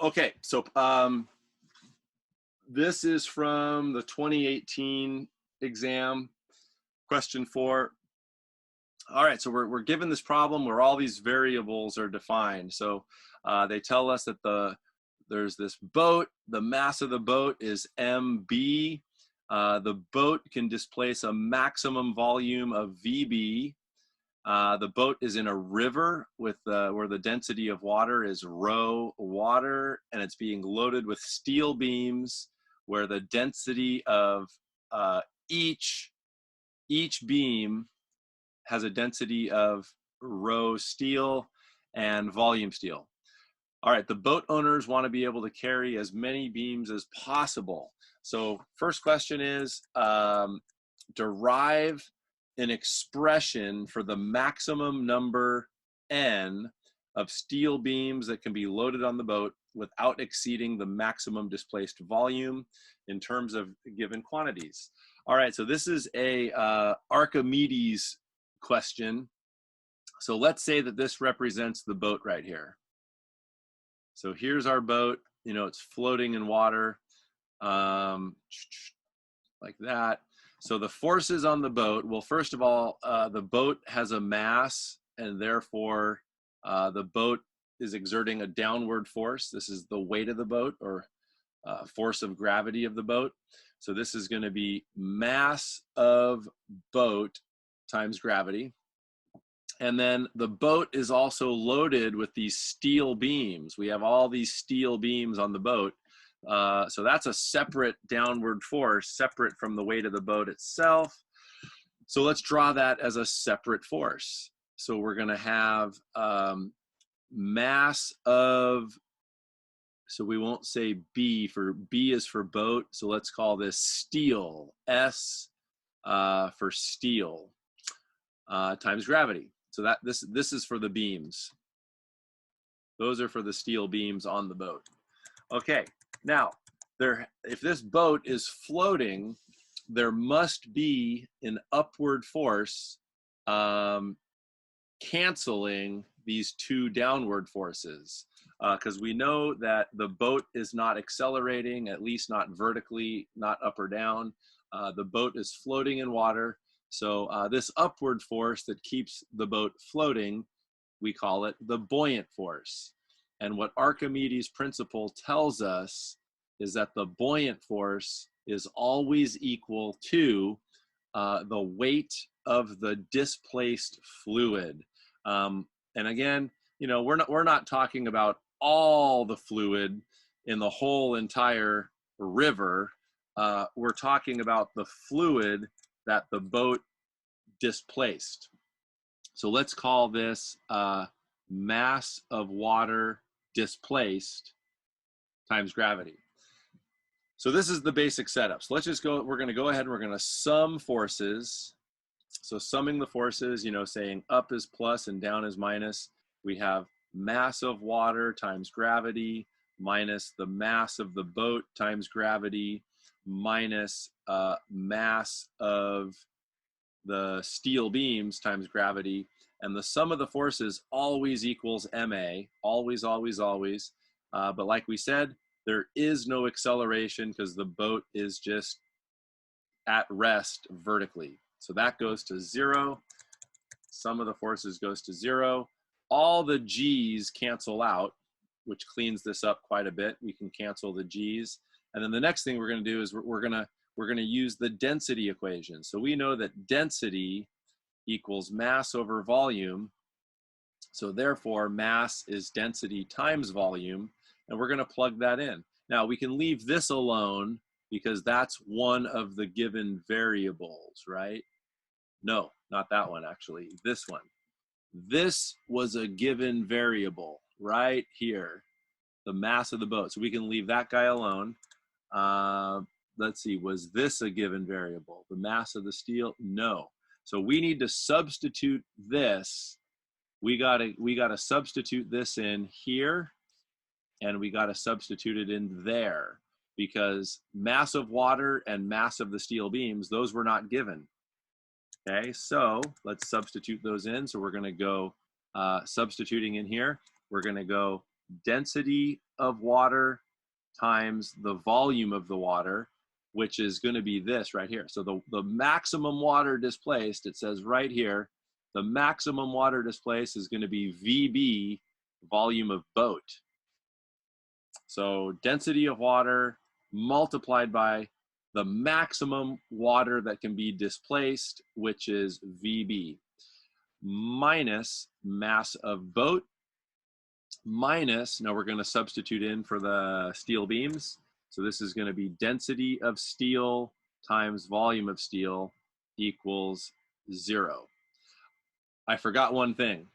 Okay, so this is from the 2018 exam, question 4. All right, so we're given this problem where all these variables are defined. So they tell us that there's this boat. The mass of the boat is mb. The boat can displace a maximum volume of vb. The boat is in a river with where the density of water is rho water, and it's being loaded with steel beams where the density of uh, each beam has a density of rho steel and volume steel. All right, the boat owners want to be able to carry as many beams as possible. So first question is, derive an expression for the maximum number n of steel beams that can be loaded on the boat without exceeding the maximum displaced volume in terms of given quantities. All right, so this is a Archimedes question. So let's say that this represents the boat right here. So here's our boat, you know, it's floating in water, like that. So the forces on the boat, well, first of all, the boat has a mass, and therefore the boat is exerting a downward force. This is the weight of the boat, or force of gravity of the boat. So this is going to be mass of boat times gravity. And then the boat is also loaded with these steel beams. We have all these steel beams on the boat. So that's a separate downward force, separate from the weight of the boat itself. So let's draw that as a separate force. So we're going to have mass of, so we won't say B, for B is for boat. So let's call this steel, S for steel, times gravity. So that this is for the beams. Those are for the steel beams on the boat. Okay, now if this boat is floating, there must be an upward force canceling these two downward forces, because we know that the boat is not accelerating, at least not vertically, not up or down. The boat is floating in water. So this upward force that keeps the boat floating, we call it the buoyant force. And what Archimedes' principle tells us is that the buoyant force is always equal to the weight of the displaced fluid. And again, you know, we're not talking about all the fluid in the whole entire river. We're talking about the fluid that the boat displaced. So let's call this mass of water displaced times gravity. So this is the basic setup. So let's just go, we're going to go ahead and we're going to sum forces. So summing the forces, you know, saying up is plus and down is minus. We have mass of water times gravity minus the mass of the boat times gravity minus mass of the steel beams times gravity. And the sum of the forces always equals ma, always, always, always. But like we said, there is no acceleration because the boat is just at rest vertically. So that goes to 0. Sum of the forces goes to 0. All the g's cancel out, which cleans this up quite a bit. We can cancel the g's. And then the next thing we're going to do is we're going to use the density equation. So we know that density equals mass over volume. So therefore, mass is density times volume, and we're going to plug that in. Now, we can leave this alone because that's one of the given variables, right? No, not that one, actually. This one. This was a given variable right here, the mass of the boat. So we can leave that guy alone. Let's see, was this a given variable? The mass of the steel? No. So we need to substitute this. We gotta substitute this in here, and we gotta substitute it in there, because mass of water and mass of the steel beams, those were not given. Okay, so let's substitute those in. So we're gonna go substituting in here. We're gonna go density of water times the volume of the water, which is going to be this right here. So the maximum water displaced, it says right here, the maximum water displaced is going to be VB, volume of boat. So density of water multiplied by the maximum water that can be displaced, which is VB, minus mass of boat, minus, now we're going to substitute in for the steel beams. So this is going to be density of steel times volume of steel equals 0. I forgot one thing.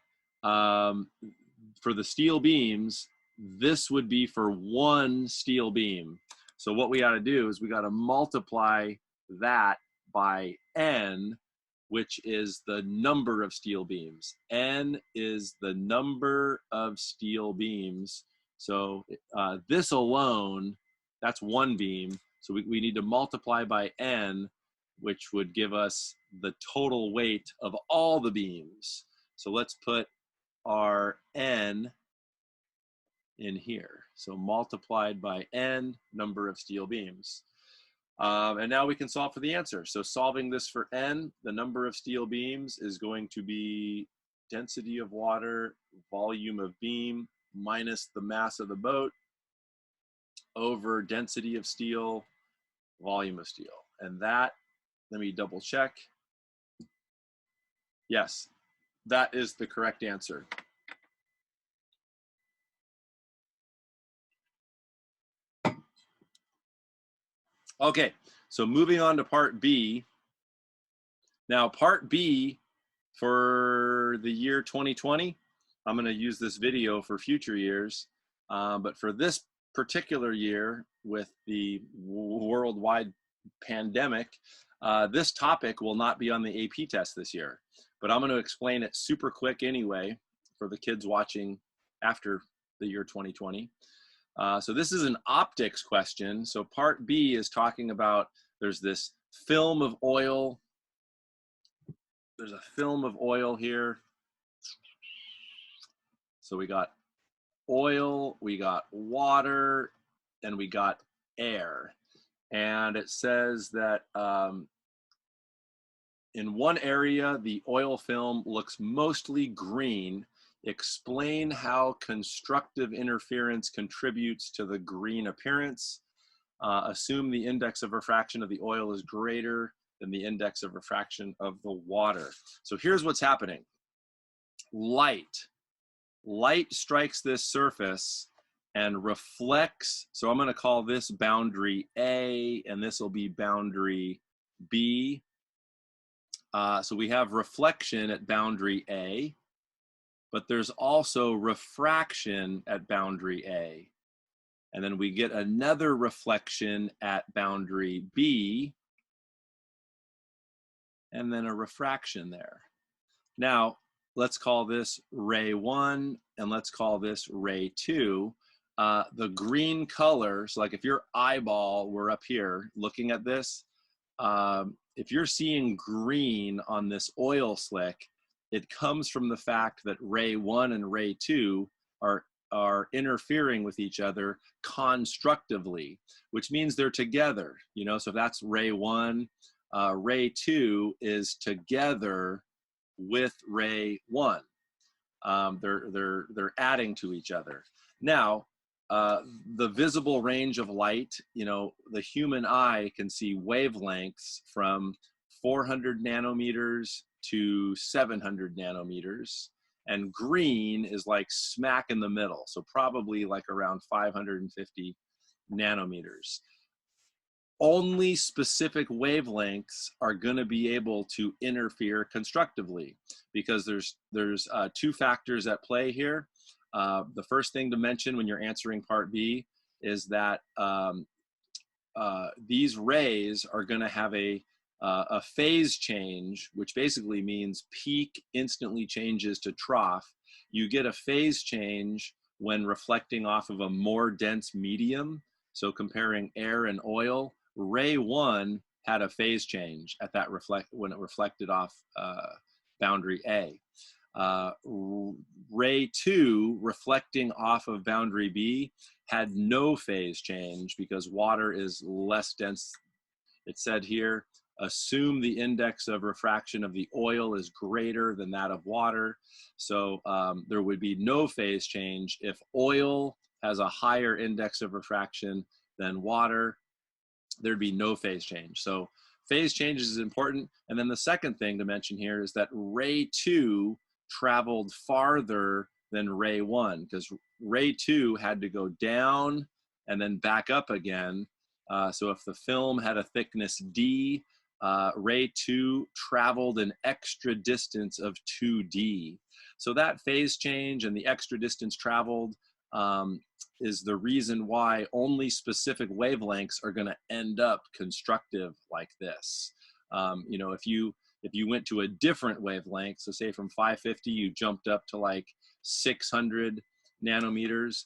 For the steel beams, this would be for one steel beam. So what we got to do is we got to multiply that by N, which is the number of steel beams. N is the number of steel beams. So this alone, that's one beam. So we need to multiply by N, which would give us the total weight of all the beams. So let's put our N in here. So multiplied by N, number of steel beams. And now we can solve for the answer. So solving this for N, the number of steel beams is going to be density of water, volume of beam, minus the mass of the boat, over density of steel, volume of steel. And that, let me double check. Yes, that is the correct answer. Okay, so moving on to part B. Now part B for the year 2020, I'm gonna use this video for future years, but for this particular year with the worldwide pandemic, this topic will not be on the AP test this year, but I'm gonna explain it super quick anyway for the kids watching after the year 2020. So this is an optics question. So part B is talking about, there's this film of oil. There's a film of oil here. So we got oil, we got water, and we got air. And it says that in one area, the oil film looks mostly green. Explain how constructive interference contributes to the green appearance. Assume the index of refraction of the oil is greater than the index of refraction of the water. So here's what's happening. Light strikes this surface and reflects. So I'm going to call this boundary A, and this will be boundary B. So we have reflection at boundary A, but there's also refraction at boundary A. And then we get another reflection at boundary B, and then a refraction there. Now, let's call this ray 1, and let's call this ray 2. The green color, so like if your eyeball were up here looking at this, if you're seeing green on this oil slick, it comes from the fact that ray 1 and ray 2 are interfering with each other constructively, which means they're together. You know, so if that's ray 1, ray 2 is together with ray 1. They're adding to each other. Now, the visible range of light, you know, the human eye can see wavelengths from 400 nanometers to 700 nanometers, and green is like smack in the middle, so probably like around 550 nanometers. Only specific wavelengths are going to be able to interfere constructively, because there's two factors at play here. The first thing to mention when you're answering part B is that these rays are going to have a phase change, which basically means peak instantly changes to trough. You get a phase change when reflecting off of a more dense medium. So comparing air and oil, ray 1 had a phase change at that when it reflected off boundary A. Ray 2 reflecting off of boundary B had no phase change because water is less dense. It said here, assume the index of refraction of the oil is greater than that of water. So there would be no phase change if oil has a higher index of refraction than water. There'd be no phase change. So phase change is important. And then the second thing to mention here is that ray 2 traveled farther than ray 1 because ray 2 had to go down and then back up again. So if the film had a thickness D, ray 2 traveled an extra distance of 2D. So that phase change and the extra distance traveled is the reason why only specific wavelengths are going to end up constructive like this. You know, if you went to a different wavelength, so say from 550 you jumped up to like 600 nanometers,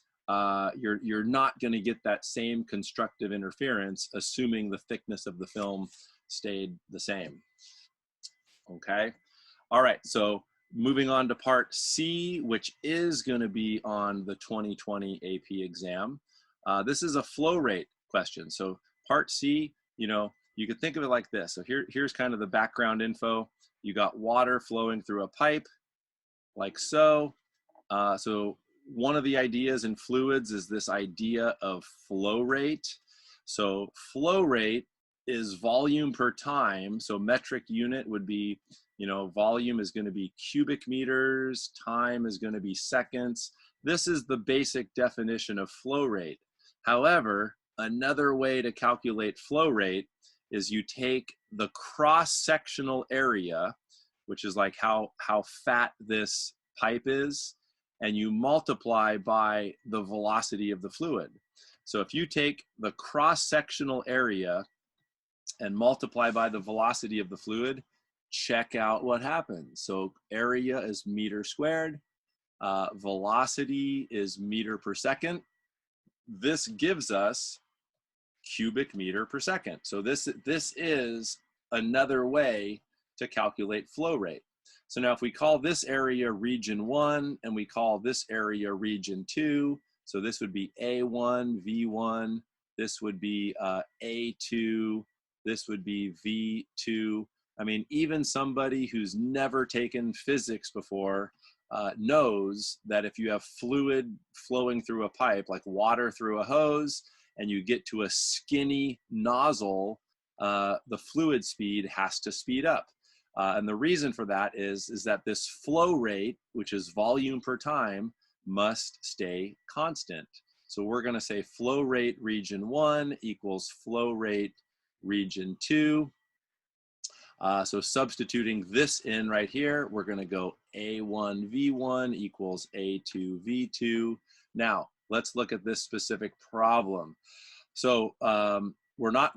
you're not going to get that same constructive interference, assuming the thickness of the film stayed the same. Okay, all right, so moving on to part C, which is going to be on the 2020 AP exam. This is a flow rate question. So part C, you know, you could think of it like this. So here's kind of the background info. You got water flowing through a pipe like so. So one of the ideas in fluids is this idea of flow rate. So flow rate is volume per time. So metric unit would be, you know, volume is going to be cubic meters, time is going to be seconds. This is the basic definition of flow rate. However, another way to calculate flow rate is you take the cross-sectional area, which is like how fat this pipe is, and you multiply by the velocity of the fluid. So if you take the cross-sectional area and multiply by the velocity of the fluid, check out what happens. So area is meter squared, velocity is meter per second. This gives us cubic meter per second. So this is another way to calculate flow rate. So now if we call this area region 1 and we call this area region 2, so this would be A1, V1, this would be A2, this would be V2. I mean, even somebody who's never taken physics before knows that if you have fluid flowing through a pipe, like water through a hose, and you get to a skinny nozzle, the fluid speed has to speed up. And the reason for that is that this flow rate, which is volume per time, must stay constant. So we're going to say flow rate region 1 equals flow rate region 2. So substituting this in right here, we're going to go A1 V1 equals A2 V2. Now, let's look at this specific problem. So the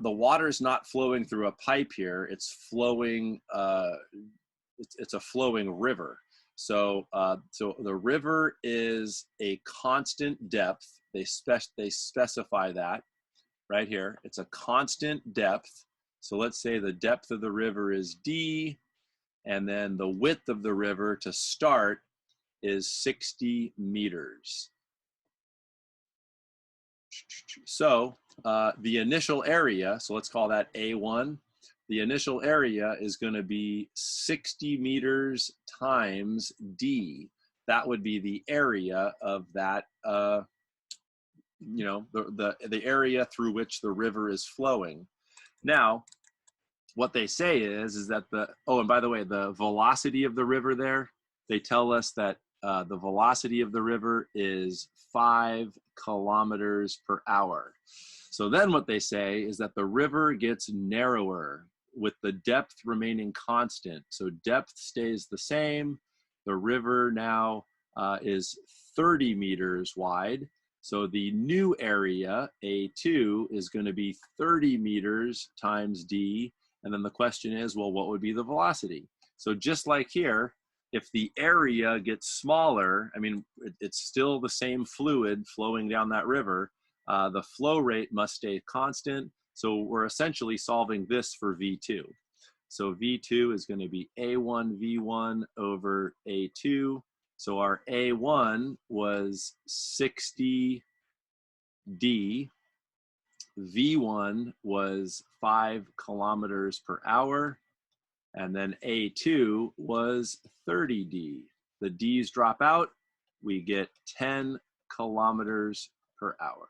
water's not flowing through a pipe here. It's flowing, it's a flowing river. So, so the river is a constant depth. They specify that right here. It's a constant depth. So let's say the depth of the river is D, and then the width of the river to start is 60 meters. So the initial area, so let's call that A1, the initial area is going to be 60 meters times D. That would be the area of that, you know, the area through which the river is flowing. Now, what they say is that and by the way, the velocity of the river there, they tell us that the velocity of the river is 5 kilometers per hour. So then what they say is that the river gets narrower with the depth remaining constant. So depth stays the same. The river now is 30 meters wide. So the new area, A2, is going to be 30 meters times D. And then the question is, well, what would be the velocity? So just like here, if the area gets smaller, I mean, it's still the same fluid flowing down that river, the flow rate must stay constant. So we're essentially solving this for V2. So V2 is going to be A1 V1 over A2. So our A1 was 60 D. V1 was 5 kilometers per hour. And then A2 was 30 D. The D's drop out. We get 10 kilometers per hour.